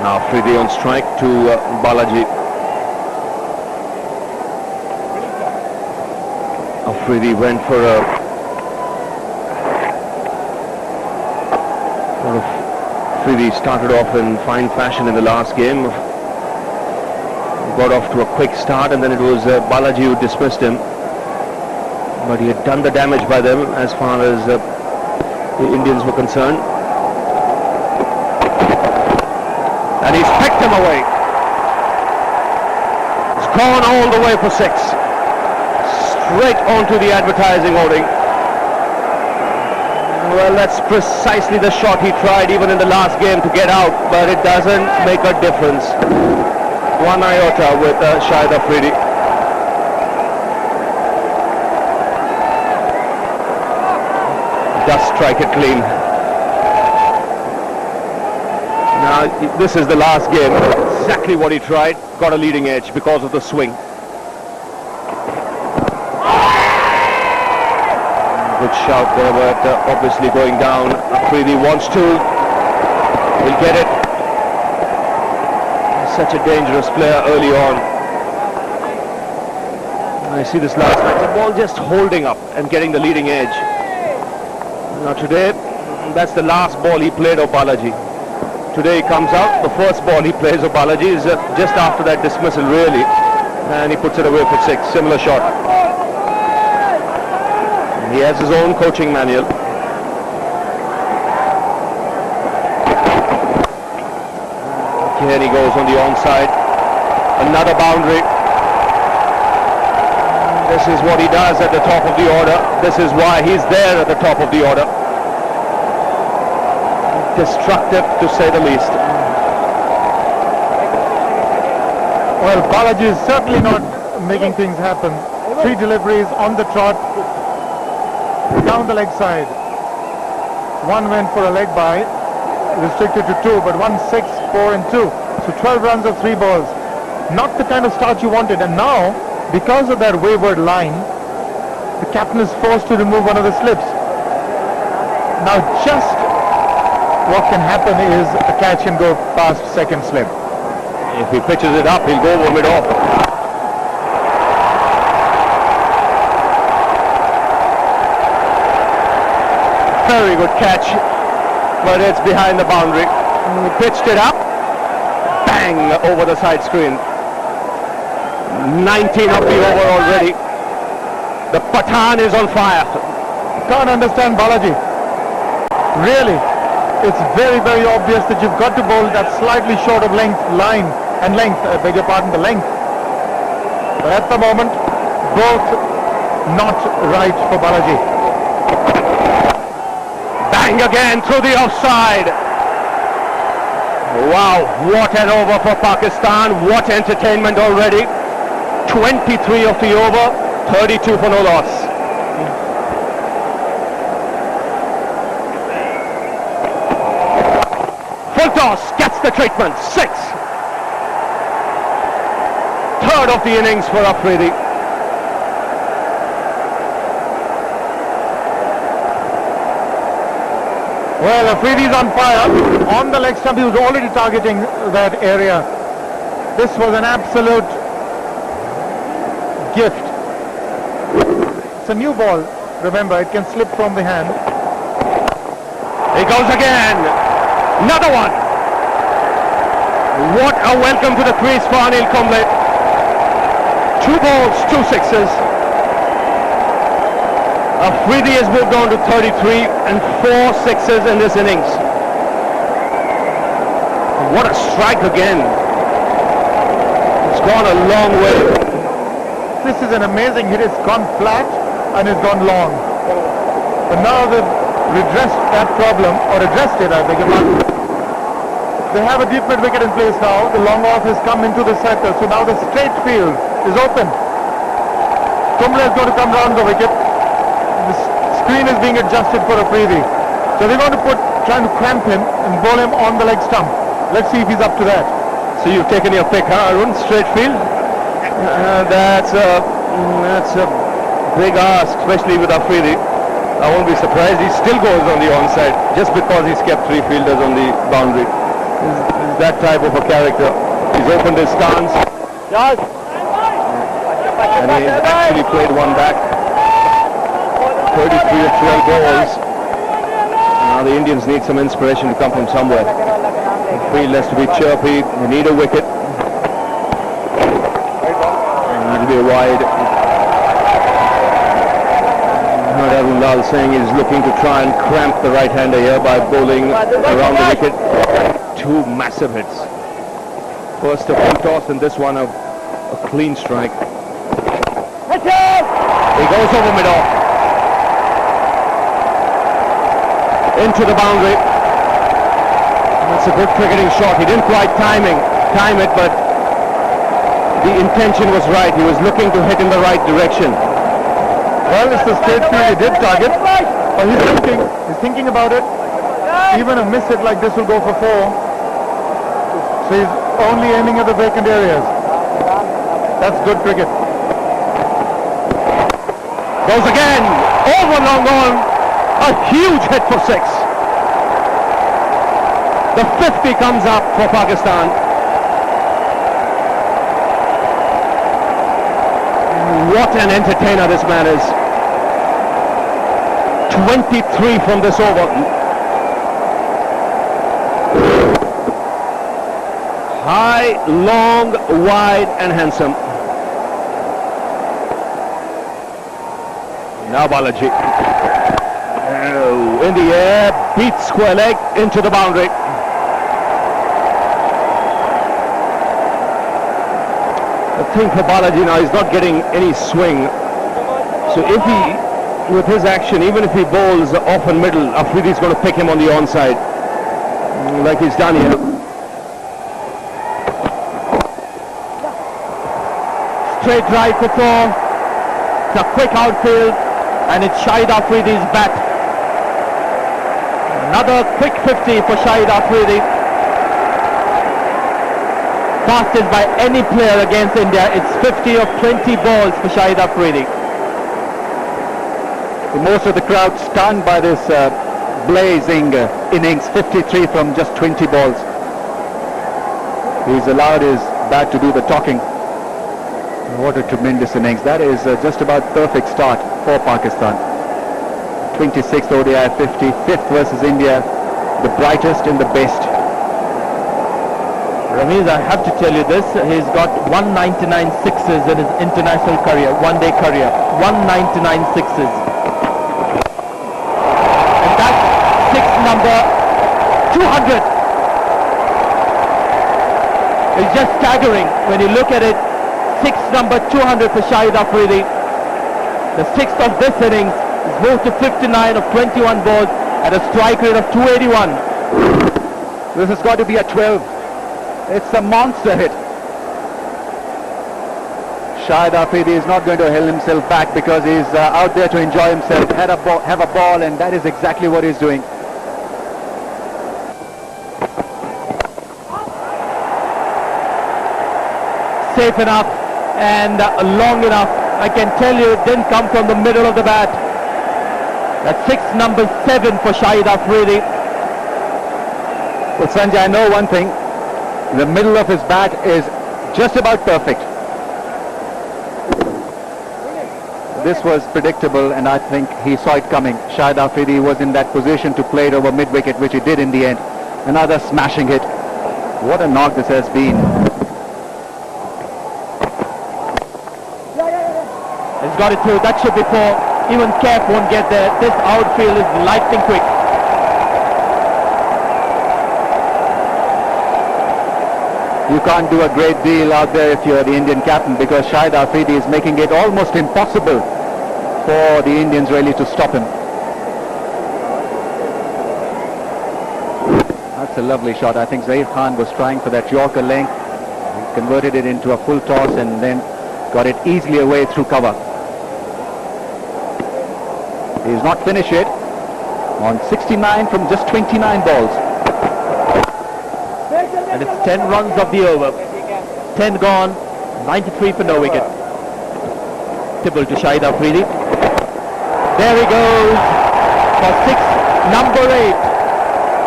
Now Afridi on strike to Balaji. Afridi went for a Afridi started off in fine fashion in the last game. Got off to a quick start, and then it was Balaji who dismissed him. But he had done the damage by them as far as the Indians were concerned. And he's picked him away. It's gone all the way for 6. Straight onto the advertising hoarding. Well, that's precisely the shot he tried even in the last game to get out, but it doesn't make a difference. One iota with Shahid Afridi. Just strike it clean. Now, this is the last game. Exactly what he tried. Got a leading edge because of the swing. Good shout there, but obviously going down. Afridi wants to. He'll get it. He's such a dangerous player early on. I see this last match. The ball just holding up and getting the leading edge. Now today, that's the last ball he played of Balaji. Today he comes out, the first ball he plays of Balaji is just after that dismissal really, and he puts it away for 6, similar shot. He has his own coaching manual. Here he goes on the onside, another boundary. This is what he does at the top of the order. This is why he's there at the top of the order. Destructive, to say the least. Well, Balaji is certainly not making things happen. 3 deliveries on the trot, down the leg side. 1 went for a leg by, restricted to 2, but 1, 6, 4 and 2. So 12 runs of 3 balls. Not the kind of start you wanted. And now, because of that wayward line, the captain is forced to remove one of the slips. Now just what can happen is a catch can go past second slip. If he pitches it up, he'll go over mid-off. Very good catch, but it's behind the boundary. He pitched it up, bang, over the side screen. 19 of the over already. The Pathan is on fire. Can't understand Balaji. Really, it's very, very obvious that you've got to bowl that slightly short of length line and length, I beg your pardon, the length. But at the moment, both not right for Balaji. Bang again through the offside. Wow, what an over for Pakistan. What entertainment already. 23 of the over, 32 for no loss. Full toss, gets the treatment, 6. Third of the innings for Afridi. Well, Afridi's on fire. On the leg stump, he was already targeting that area. This was an absolute gift. It's a new ball. Remember, it can slip from the hand. He goes again. Another one. What a welcome to the crease for Anil Kumble. 2 balls, 2 sixes. Afridi has moved on to 33 and 4 sixes in this innings. What a strike again. It's gone a long way. This is an amazing hit. It's gone flat and it's gone long. But now they've redressed that problem, or addressed it, I beg your pardon. They have a deep mid wicket in place now. The long off has come into the center, so now the straight field is open. Kumble is going to come round the wicket. The screen is being adjusted for Afridi. So they're going to trying to cramp him and bowl him on the leg stump. Let's see if he's up to that. So you've taken your pick, huh, Arun? Straight field? That's a big ask, especially with Afridi. I won't be surprised. He still goes on the onside just because he's kept 3 fielders on the boundary. He's that type of a character. He's opened his stance. And he's actually played one back. 33 of 12 balls. Now the Indians need some inspiration to come from somewhere. The field has to be chirpy. They need a wicket. And it'll be a wide. Lal saying he's looking to try and cramp the right-hander here by bowling around the wicket. Two massive hits. First a full toss and this one a clean strike. He goes over mid-off. Into the boundary. That's a good cricketing shot. He didn't quite time it, but the intention was right. He was looking to hit in the right direction. Well, it's the straight field he did target, but he's thinking about it. Even a miss hit like this will go for 4. So he's only aiming at the vacant areas. That's good cricket. Goes again, over long on, a huge hit for 6. The 50 comes up for Pakistan. What an entertainer this man is. 23 from this over. High, long, wide and handsome. Now Balaji. Oh, in the air, beats square leg into the boundary. The thing for Balaji now, he's not getting any swing. So if he, with his action, even if he bowls off and middle, Afridi's going to pick him on the onside, like he's done here. Straight right for 4. It's a quick outfield, and it's Shahid Afridi's bat. Another quick 50 for Shahid Afridi. Fastest by any player against India. It's 50 of 20 balls for Shahid Afridi. Most of the crowd stunned by this blazing innings, 53 from just 20 balls. He's allowed his bat to do the talking. What a tremendous innings. That is just about perfect start for Pakistan. 26th ODI 50, 5th versus India, the brightest and the best. Ramiz, I have to tell you this, he's got 199 sixes in his international career, one-day career, 199 sixes. And that's 6 number 200. It's just staggering when you look at it. 6 number 200 for Shahid Afridi. The 6th of this innings is moved to 59 of 21 balls at a strike rate of 281. This has got to be a 12. It's a monster hit. Shahid Afridi is not going to hold himself back because he's out there to enjoy himself, have a ball, and that is exactly what he's doing. Safe enough and long enough. I can tell you it didn't come from the middle of the bat. That's 6 number 7 for Shahid Afridi. Well, Sanjay, I know one thing. The middle of his bat is just about perfect. This was predictable, and I think he saw it coming. Shahid Afridi was in that position to play it over mid-wicket, which he did in the end. Another smashing hit. What a knock this has been. He's got it through. That should be 4. Even Kef won't get there. This outfield is lightning quick. You can't do a great deal out there if you're the Indian captain, because Shahid Afridi is making it almost impossible for the Indians really to stop him. That's a lovely shot. I think Zair Khan was trying for that Yorker length. He converted it into a full toss and then got it easily away through cover. He's not finished yet. On 69 from just 29 balls. And it's 10 runs of the over. 10 gone, 93 for no wicket. Tibble to Shahid Afridi. There he goes for 6 number 8.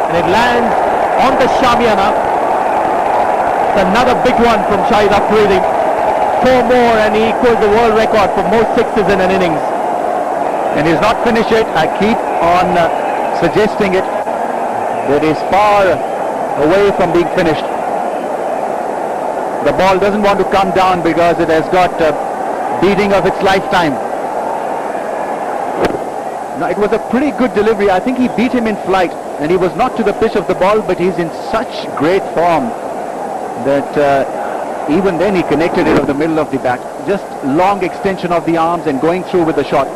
And it lands on the Shamiana. It's another big one from Shahid Afridi. 4 more and he equals the world record for most sixes in an innings. And he's not finished yet. I keep on suggesting it, that he's far away from being finished. The ball doesn't want to come down because it has got a beating of its lifetime. Now, it was a pretty good delivery. I think he beat him in flight, and he was not to the pitch of the ball, but he's in such great form that even then he connected it on the middle of the bat. Just long extension of the arms and going through with the shot.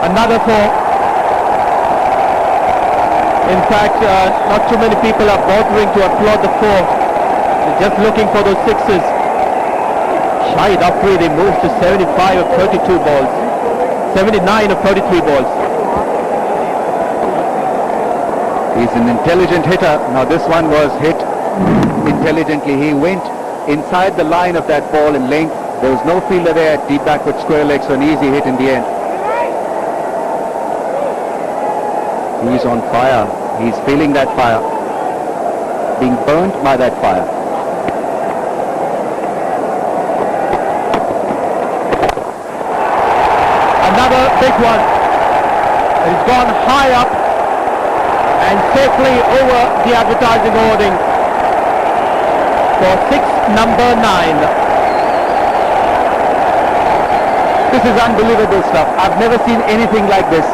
Another 4. In fact, not too many people are bothering to applaud the 4. They're just looking for those sixes. Shahid Afridi moves to 75 of 32 balls. 79 of 33 balls. He's an intelligent hitter. Now this one was hit intelligently. He went inside the line of that ball in length. There was no fielder there at deep backward square leg, so an easy hit in the end. He's on fire. He's feeling that fire. Being burnt by that fire. Another big one. He's gone high up and safely over the advertising hoarding for 6 number 9. This is unbelievable stuff. I've never seen anything like this.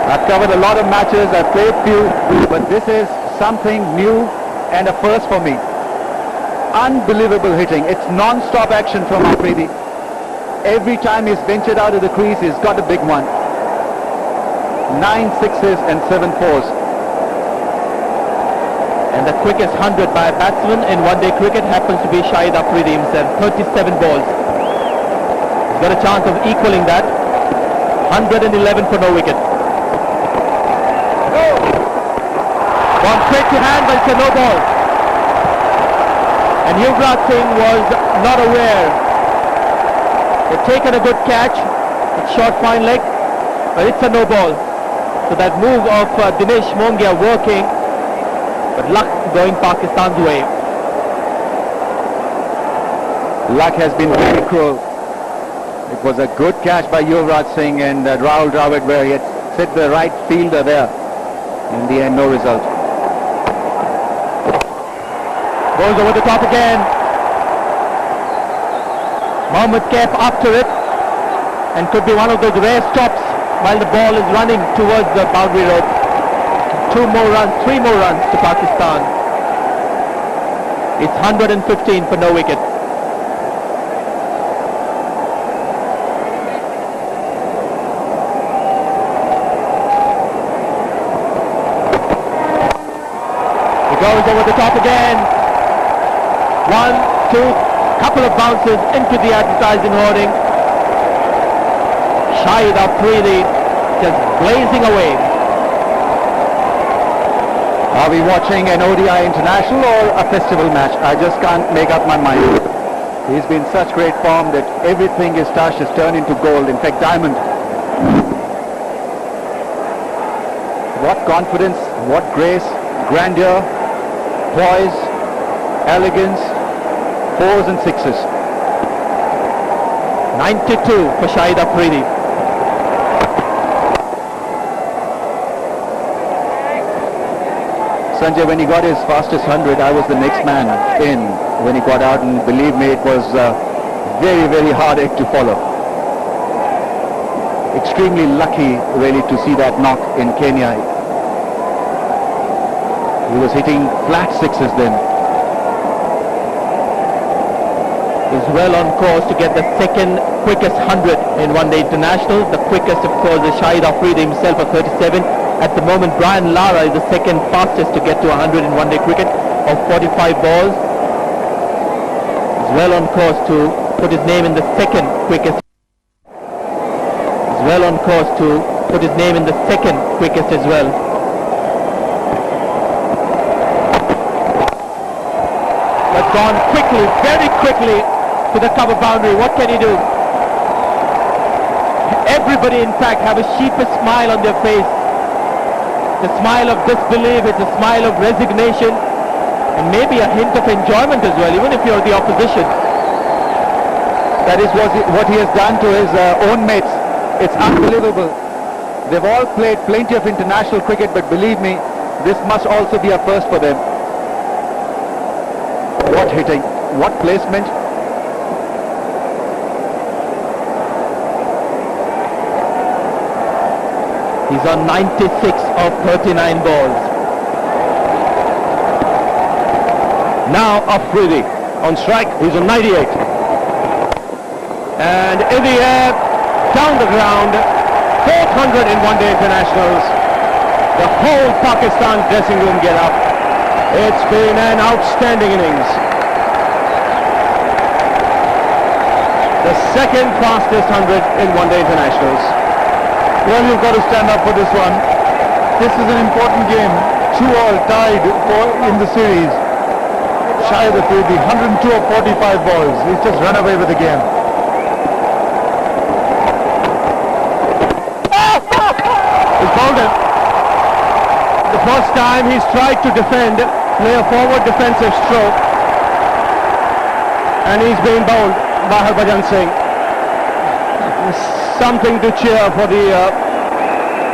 I've covered a lot of matches, I've played few, but this is something new and a first for me. Unbelievable hitting. It's non-stop action from Afridi. Every time he's ventured out of the crease, he's got a big one. 9 sixes and 7 fours. And the quickest 100 by a batsman in one-day cricket happens to be Shahid Afridi himself. 37 balls. He's got a chance of equaling that. 111 for no wicket. Gone straight to hand, but it's a no ball. And Yuvraj Singh was not aware. They've taken a good catch. It's short fine leg, but it's a no ball. So that move of Dinesh Mongia working, but luck going Pakistan's way. Luck has been very cruel. It was a good catch by Yuvraj Singh and Rahul Dravid, where he had set the right fielder there. In the end, no result. Goes over the top again. Mohammad Kaif after it, and could be one of those rare stops while the ball is running towards the boundary rope. 2 more runs, 3 more runs to Pakistan. It's 115 for no wicket. He goes over the top again. 1, 2, couple of bounces into the advertising hoarding. Shahid Afridi just blazing away. Are we watching an ODI international or a festival match? I just can't make up my mind. He's been such great form that everything he's touched has turned into gold, in fact diamond. What confidence, what grace, grandeur, poise, elegance, 4s and 6s. 92 for Shahid Afridi. Sanjay, when he got his fastest 100, I was the next man in when he got out, and believe me, it was a very, very hard act to follow. Extremely lucky, really, to see that knock in Kenya. He was hitting flat 6s then. Is well on course to get the second quickest 100 in one-day international. The quickest, of course, is Shahid Afridi himself at 37. At the moment, Brian Lara is the second fastest to get to 100 in one-day cricket of 45 balls. Is well on course to put his name in the second quickest. Is well on course to put his name in the second quickest as well. But gone quickly, very quickly to the cover boundary. What can he do? everybody in fact have a sheepish smile on their face. The smile of disbelief, it's a smile of resignation, and maybe a hint of enjoyment as well, even if you're the opposition. That is what he has done to his own mates. It's unbelievable. They've all played plenty of international cricket, but believe me, this must also be a first for them. What hitting, what placement. He's on 96 of 39 balls. Now Afridi on strike, he's on 98. And in the air, down the ground, 400 in one-day internationals. The whole Pakistan dressing room get up. It's been an outstanding innings. The second fastest 100 in one-day internationals. Well, you've got to stand up for this one. This is an important game. 2-all tied in the series. Shahid Afridi, 102 of 45 balls. He's just run away with the game. He's bowled it. The first time he's tried to defend, play a forward defensive stroke, and he's been bowled by Harbhajan Singh. Something to cheer for the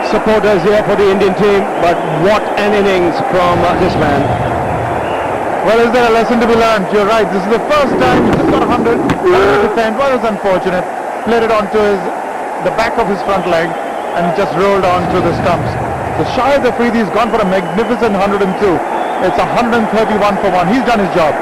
supporters here for the Indian team, but what an innings from this man. Well, is there a lesson to be learned? You're right. This is the first time he just got 100. Defend. Well, it was unfortunate. Played it onto the back of his front leg and just rolled on through the stumps. So Shahid Afridi has gone for a magnificent 102. It's 131 for 1. He's done his job.